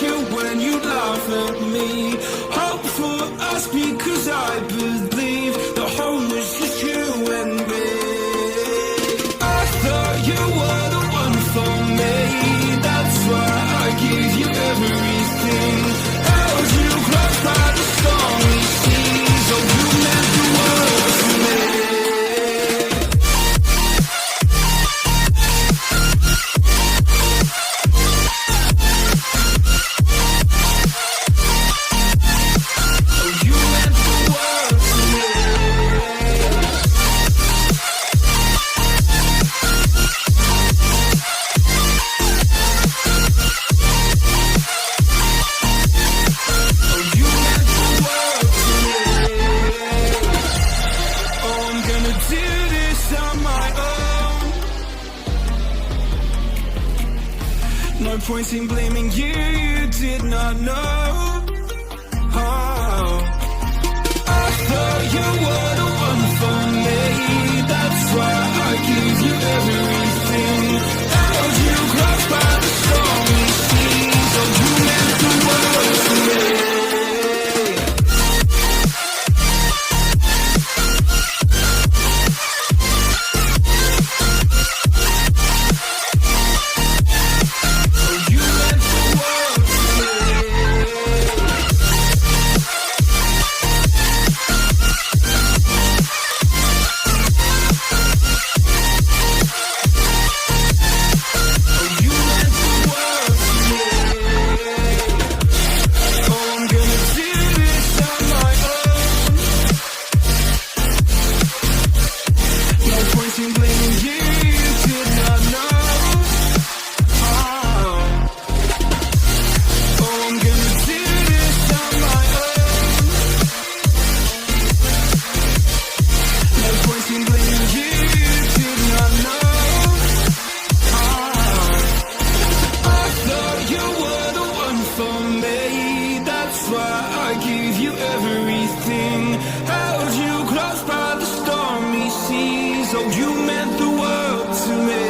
you when you laugh at me. Hope for us because I believe the home was just you and me. I thought you were the one for me. That's why I give you everything. Held you close by the stormy seas. Oh, you meant the world to me. No point in blaming you, you did not know. Oh, I thought you were the one for me. That's why I give you everything. Held you close by the stormy seas. Oh, you meant the world to me. Oh, you meant the world to me.